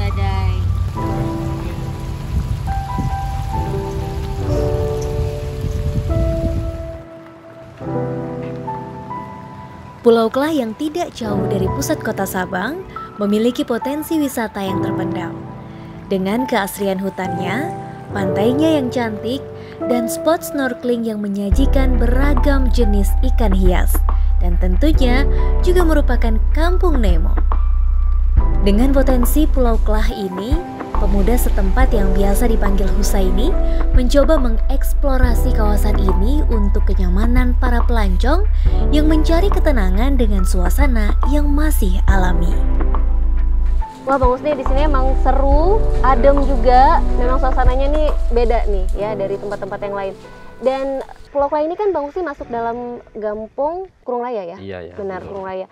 badai. Pulau Klah yang tidak jauh dari pusat kota Sabang memiliki potensi wisata yang terpendam. Dengan keasrian hutannya, pantainya yang cantik, dan spot snorkeling yang menyajikan beragam jenis ikan hias. Dan tentunya juga merupakan kampung Nemo. Dengan potensi Pulau Klah ini, pemuda setempat yang biasa dipanggil Husaini mencoba mengeksplorasi kawasan ini untuk kenyamanan para pelancong yang mencari ketenangan dengan suasana yang masih alami. Wah Bang Husni, di sini emang seru, adem juga. Memang suasananya nih beda nih ya dari tempat-tempat yang lain. Dan Pulau Klah ini kan Bang Husni masuk dalam Gampong Kurung Raya ya? Iya, Benar, betul. Kurung Raya.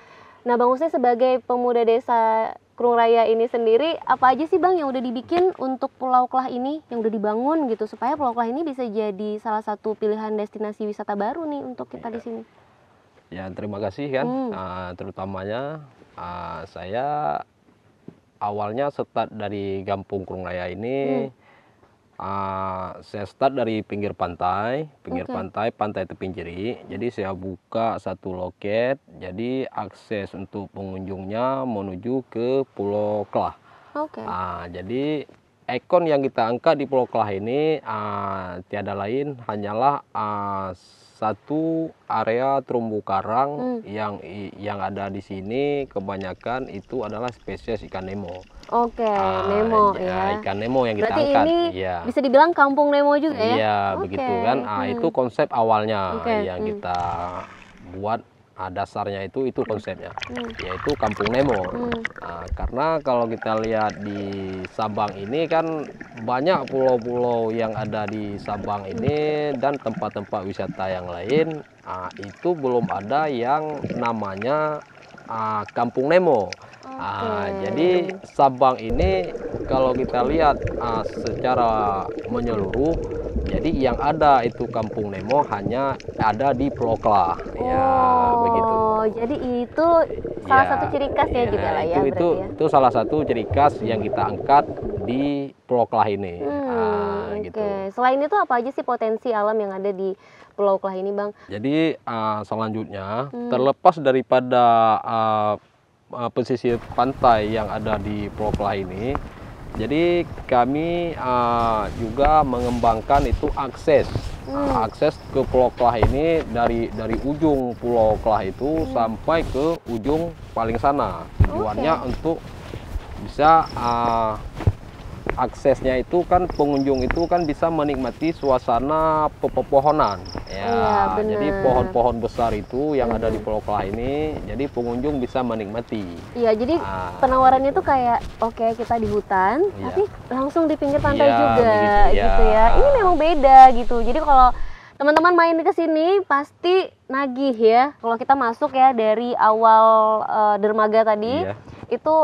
Nah Bang Husni sebagai pemuda desa Kurung Raya ini sendiri, apa aja sih Bang yang udah dibikin untuk Pulau Klah ini, yang udah dibangun gitu, supaya Pulau Klah ini bisa jadi salah satu pilihan destinasi wisata baru nih untuk kita di sini? Ya, terima kasih kan. Terutamanya saya awalnya start dari Gampung Kurung Raya ini. Saya start dari pinggir pantai Pantai Teping Jeri. Jadi saya buka satu loket, jadi akses untuk pengunjungnya menuju ke Pulau Klah. Jadi ikon yang kita angkat di Pulau Klah ini tiada lain hanyalah satu area terumbu karang yang ada di sini kebanyakan itu adalah spesies ikan Nemo. Nemo ya. Ikan Nemo yang kita Berarti angkat. ini bisa dibilang kampung Nemo juga ya? Iya, begitu kan. Itu konsep awalnya yang kita buat. Dasarnya itu konsepnya, yaitu kampung Nemo. Karena kalau kita lihat di Sabang ini kan banyak pulau-pulau yang ada di Sabang ini dan tempat-tempat wisata yang lain, itu belum ada yang namanya kampung Nemo. Jadi Sabang ini kalau kita lihat secara menyeluruh, jadi yang ada itu kampung Nemo hanya ada di Pulau Klah. Begitu. Jadi itu salah satu ciri khas ya juga lah ya. Itu salah satu ciri khas yang kita angkat di Pulau Klah ini. Gitu. Selain itu apa aja sih potensi alam yang ada di Pulau Klah ini, Bang? Jadi selanjutnya terlepas daripada pesisir pantai yang ada di Pulau Klah ini, jadi kami juga mengembangkan itu akses ke Pulau Klah ini dari ujung Pulau Klah itu sampai ke ujung paling sana. Tujuannya untuk bisa aksesnya itu kan pengunjung itu kan bisa menikmati suasana pepohonan. Jadi pohon-pohon besar itu yang ada di Pulau Klah ini, jadi pengunjung bisa menikmati. Iya, jadi penawarannya tuh kayak kita di hutan, tapi langsung di pinggir pantai juga, gitu ya. Ini memang beda gitu. Jadi kalau teman-teman main ke sini pasti nagih ya. Kalau kita masuk ya dari awal dermaga tadi, itu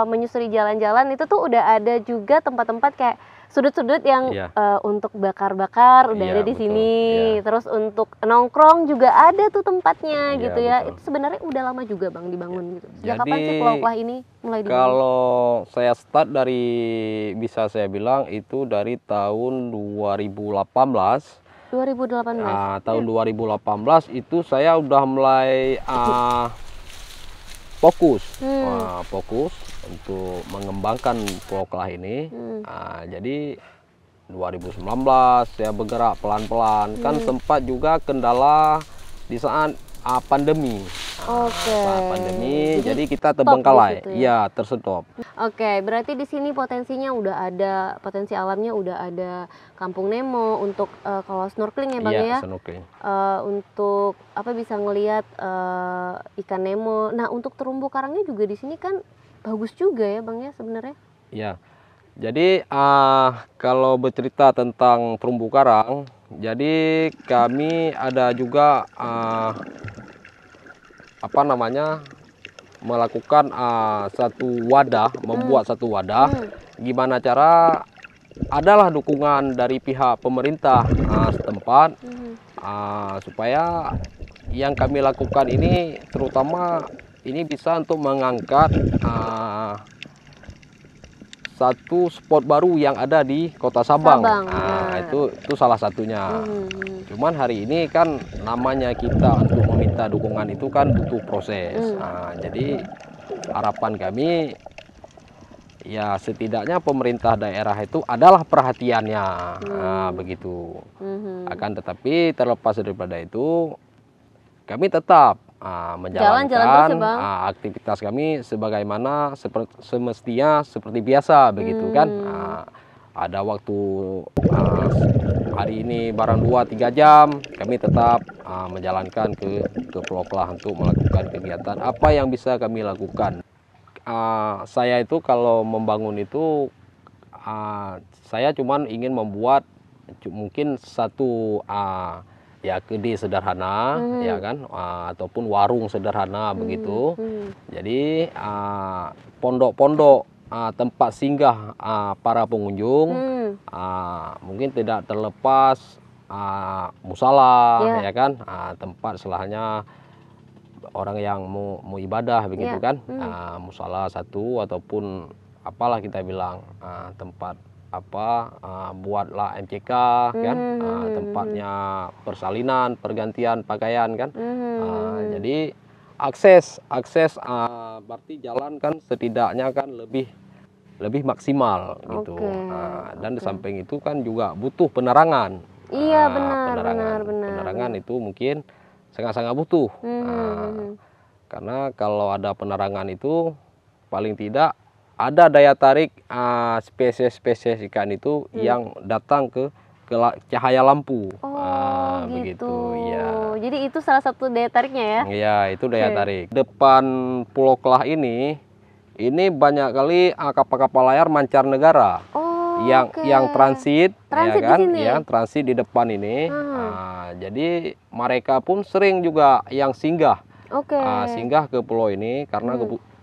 menyusuri jalan-jalan itu tuh udah ada juga tempat-tempat kayak sudut-sudut yang untuk bakar-bakar udah ada di sini. Terus untuk nongkrong juga ada tuh tempatnya gitu ya. Itu sebenarnya udah lama juga Bang dibangun gitu. Sejak kapan sih Pulau Klah ini mulai dibangun? Kalau saya start dari, bisa saya bilang itu dari tahun 2018. 2018. Tahun 2018 itu saya udah mulai fokus untuk mengembangkan Pulau Klah ini. Jadi 2019 saya bergerak pelan-pelan. Kan sempat juga kendala di saat pandemi. Saat pandemi, jadi kita terbengkalai. Ya, terstop. Berarti di sini potensinya udah ada, potensi alamnya udah ada kampung Nemo untuk kalau snorkeling ya Bang ya. Snorkeling. Untuk bisa ngelihat ikan Nemo. Nah, untuk terumbu karangnya juga di sini kan bagus juga ya Bang ya sebenarnya. Ya. Jadi kalau bercerita tentang terumbu karang, jadi kami ada juga melakukan satu wadah, membuat satu wadah. Gimana cara, adalah dukungan dari pihak pemerintah setempat supaya yang kami lakukan ini terutama ini bisa untuk mengangkat satu spot baru yang ada di Kota Sabang. Sabang, Nah, itu salah satunya. Cuman hari ini kan namanya kita untuk meminta dukungan itu kan butuh proses. Nah, jadi harapan kami ya setidaknya pemerintah daerah itu adalah perhatiannya. Nah, begitu. Akan tetapi terlepas daripada itu, kami tetap menjalankan aktivitas kami sebagaimana semestinya seperti biasa begitu kan. Ada waktu hari ini barang 2-3 jam kami tetap menjalankan ke Pulau Kelah untuk melakukan kegiatan apa yang bisa kami lakukan. Saya itu kalau membangun itu saya cuman ingin membuat mungkin satu ya kedai sederhana ya kan, ataupun warung sederhana begitu. Jadi pondok-pondok tempat singgah para pengunjung mungkin tidak terlepas musala ya kan, tempat selahnya orang yang mau ibadah begitu kan. Musala satu ataupun apalah kita bilang tempat buatlah MCK kan, tempatnya persalinan, pergantian pakaian kan. Jadi akses berarti jalan kan setidaknya kan lebih maksimal gitu. Dan di samping itu kan juga butuh penerangan. Iya benar. Penerangan itu mungkin sangat-sangat butuh. Karena kalau ada penerangan itu paling tidak ada daya tarik spesies-spesies ikan itu yang datang ke cahaya lampu. Begitu ya. Jadi itu salah satu daya tariknya ya? Iya, itu daya tarik. Depan Pulau Kelah ini banyak kali kapal-kapal layar mancanegara yang transit ya kan, yang transit di depan ini. Jadi mereka pun sering juga yang singgah ke pulau ini karena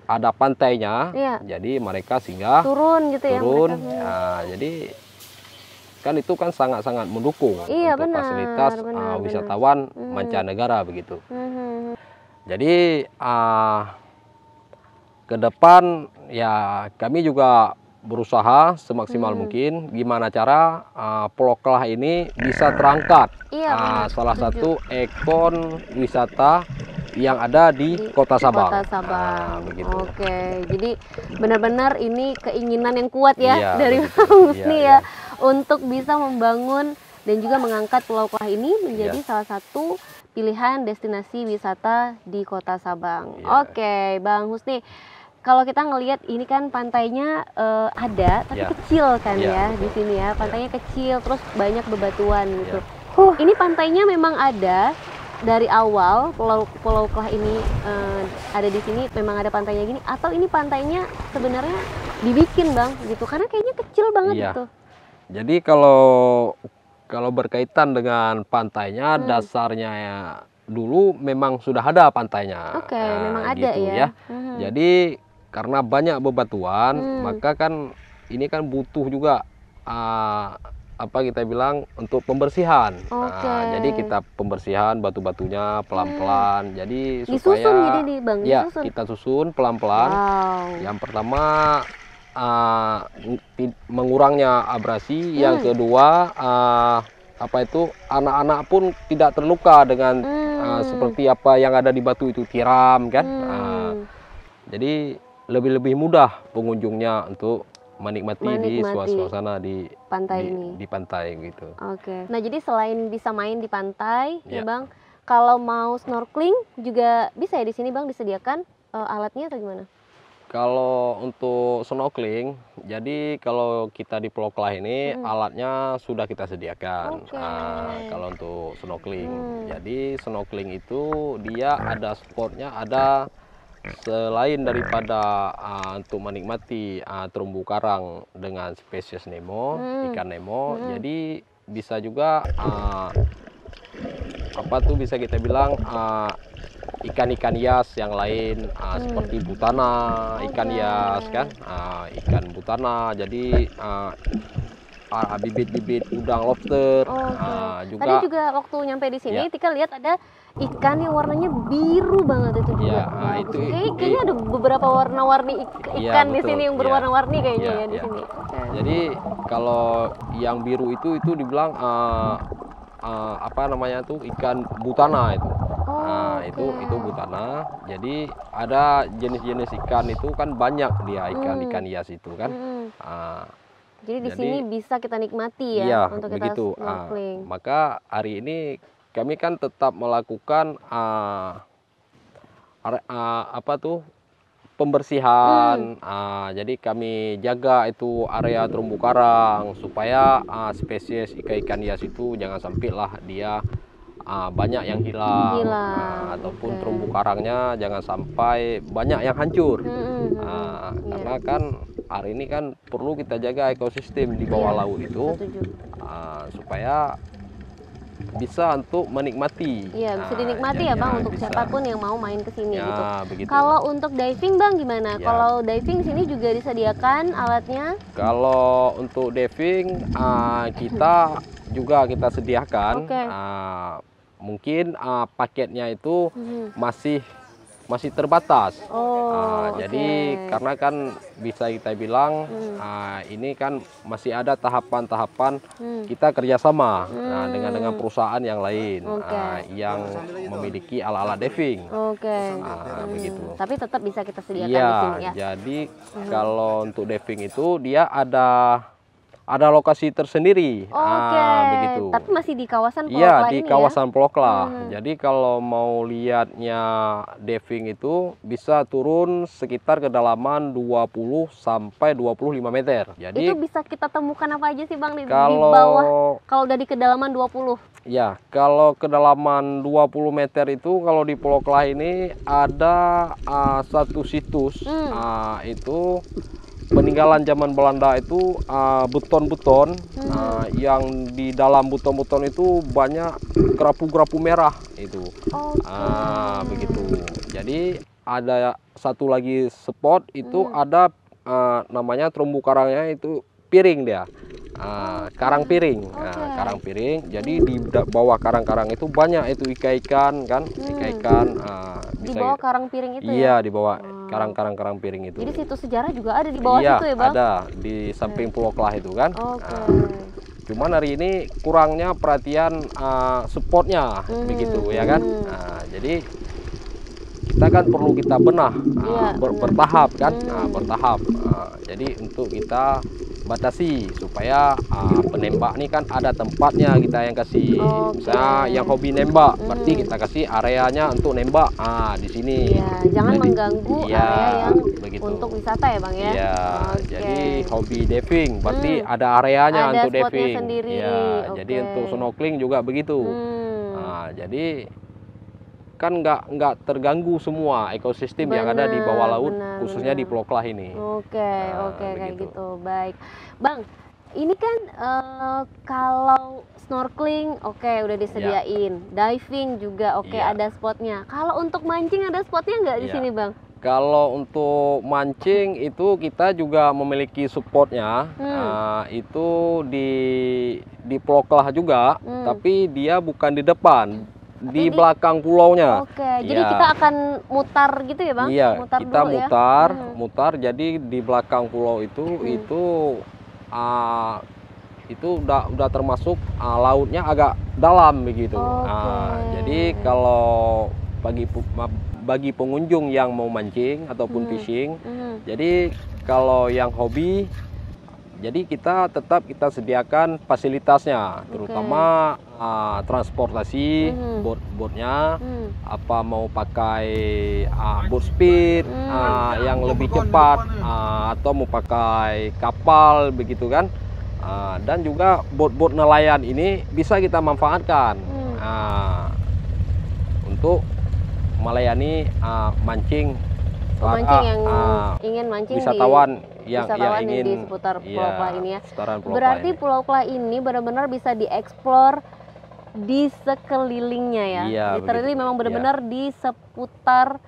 ada pantainya, jadi mereka singgah turun gitu ya. Jadi kan itu kan sangat-sangat mendukung untuk fasilitas wisatawan mancanegara begitu. Jadi ke depan ya kami juga berusaha semaksimal mungkin gimana cara Pulau Kelah ini bisa terangkat salah satu ikon wisata yang ada di Kota Sabang. Begitu. Oke, jadi benar-benar ini keinginan yang kuat ya dari Bang Husni ya untuk bisa membangun dan juga mengangkat Pulau Kelah ini menjadi salah satu pilihan destinasi wisata di Kota Sabang. Oke, Bang Husni, kalau kita ngelihat ini kan pantainya ada tapi kecil kan ya di sini ya. Pantainya kecil terus banyak bebatuan gitu. Ini pantainya memang ada dari awal Pulau Kelah ini ada di sini, memang ada pantainya gini, atau ini pantainya sebenarnya dibikin Bang gitu karena kayaknya kecil banget gitu. Jadi kalau berkaitan dengan pantainya dasarnya ya, dulu memang sudah ada pantainya. Memang ada gitu ya. Jadi karena banyak bebatuan maka kan ini kan butuh juga apa kita bilang untuk pembersihan. Jadi kita pembersihan batu-batunya pelan-pelan. Jadi disusun supaya jadi Bang, disusun. Kita susun pelan-pelan. Yang pertama mengurangnya abrasi, yang kedua anak-anak pun tidak terluka dengan seperti apa yang ada di batu itu, tiram kan. Jadi lebih mudah pengunjungnya untuk menikmati di suasana di pantai gitu. Nah, jadi selain bisa main di pantai ya Bang, kalau mau snorkeling juga bisa ya di sini Bang, disediakan alatnya atau gimana? Kalau untuk snorkeling, jadi kalau kita di Pulau Kelah ini alatnya sudah kita sediakan. Kalau untuk snorkeling, jadi snorkeling itu dia ada spotnya, ada selain daripada untuk menikmati terumbu karang dengan spesies Nemo, ikan Nemo, jadi bisa juga bisa kita bilang ikan-ikan hias yang lain seperti butana, ikan hias kan, ikan butana. Jadi bibit-bibit udang lobster. Juga. Tadi juga waktu nyampe di sini, Tika lihat ada ikan yang warnanya biru banget itu juga. Kayaknya ada beberapa warna-warni ikan di sini yang berwarna-warni kayaknya ya di sini. Jadi kalau yang biru itu dibilang apa namanya tuh ikan butana itu. Itu butana. Jadi ada jenis-jenis ikan itu kan banyak dia ikan hias itu kan. Jadi di sini bisa kita nikmati ya untuk kita snorkeling. Maka hari ini kami kan tetap melakukan pembersihan. Jadi kami jaga itu area terumbu karang supaya spesies ikan hias itu jangan sampai lah dia banyak yang hilang. Ataupun terumbu karangnya jangan sampai banyak yang hancur. Karena kan hari ini kan perlu kita jaga ekosistem di bawah laut itu supaya bisa untuk menikmati. Bisa dinikmati ya Bang untuk siapapun yang mau main ke sini gitu. Kalau untuk diving Bang gimana? Kalau diving sini juga disediakan alatnya? Kalau untuk diving kita sediakan. Mungkin paketnya itu masih terbatas. Jadi karena kan bisa kita bilang ini kan masih ada tahapan-tahapan kita kerjasama dengan perusahaan yang lain yang memiliki alat-alat diving. Begitu. Tapi tetap bisa kita sediakan di sini ya. Jadi kalau untuk diving itu dia ada lokasi tersendiri. Begitu. Tapi masih di kawasan Pulau Kla di kawasan Pulau Kla. Jadi kalau mau lihatnya diving itu bisa turun sekitar kedalaman 20 sampai 25 meter. Jadi itu bisa kita temukan apa aja sih Bang di bawah kalau udah di kedalaman 20? Ya, kalau kedalaman 20 meter itu kalau di Pulau Kla ini ada satu situs itu peninggalan zaman Belanda itu beton-beton yang di dalam beton-beton itu banyak kerapu-kerapu merah itu. Begitu. Jadi ada satu lagi spot itu ada namanya terumbu karangnya itu piring dia. Karang piring. Karang piring. Jadi di bawah karang-karang itu banyak itu ikan-ikan kan, ikan-ikan di bawah karang piring itu ya? Iya, di bawah karang-karang piring itu. Jadi situs sejarah juga ada di bawah situ ya, Bang? Ada di samping Pulau Kla itu kan. Cuman hari ini kurangnya perhatian spotnya begitu ya kan. Jadi kita kan perlu kita benah bertahap kan, bertahap. Jadi untuk kita batasi supaya penembak ini kan ada tempatnya kita yang kasih. Misalnya yang hobi nembak, berarti kita kasih areanya untuk nembak. Di sini. Jangan mengganggu area yang untuk wisata ya Bang ya. Jadi hobi diving, berarti ada areanya untuk diving. Sendiri. Jadi untuk snorkeling juga begitu. Jadi kan nggak terganggu semua ekosistem yang ada di bawah laut, khususnya di Pulau Kla ini. Kayak gitu. Baik, Bang. Ini kan kalau snorkeling udah disediain, diving juga ada spotnya. Kalau untuk mancing ada spotnya nggak di sini, Bang? Kalau untuk mancing itu kita juga memiliki spotnya. Itu di Pulau Kla juga, tapi dia bukan di depan. Di belakang pulaunya. Jadi kita akan mutar gitu ya Bang? Iya, kita mutar. Jadi di belakang pulau itu udah termasuk lautnya agak dalam begitu. Jadi kalau bagi pengunjung yang mau mancing ataupun fishing, jadi kalau yang hobi, jadi kita tetap sediakan fasilitasnya, terutama transportasi, boatnya, apa mau pakai boat speed yang lebih cepat, atau mau pakai kapal begitu kan, dan juga boat nelayan ini bisa kita manfaatkan untuk melayani mancing. Yang ingin mancing wisatawan yang ingin di seputar Pulau Kla ini ya. Berarti Pulau Kla ini benar-benar bisa dieksplor di sekelilingnya ya. Literally memang benar-benar di seputar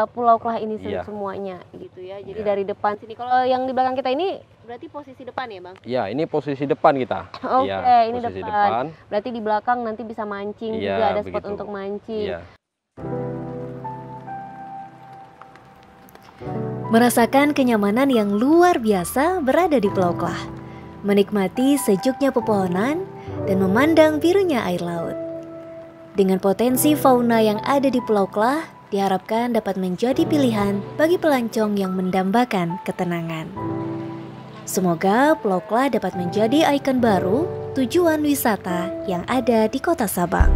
Pulau Klah ini Iya. semuanya gitu ya. Jadi Iya. dari depan sini. Kalau yang di belakang kita ini berarti posisi depan ya, Bang? Ya, ini posisi depan kita. Oke, Ya, ini posisi depan. Berarti di belakang nanti bisa mancing Iya, juga, ada spot begitu. untuk mancing. Iya. Merasakan kenyamanan yang luar biasa berada di Pulau Klah, menikmati sejuknya pepohonan dan memandang birunya air laut. Dengan potensi fauna yang ada di Pulau Klah, diharapkan dapat menjadi pilihan bagi pelancong yang mendambakan ketenangan. Semoga Pulau Klah dapat menjadi ikon baru tujuan wisata yang ada di Kota Sabang.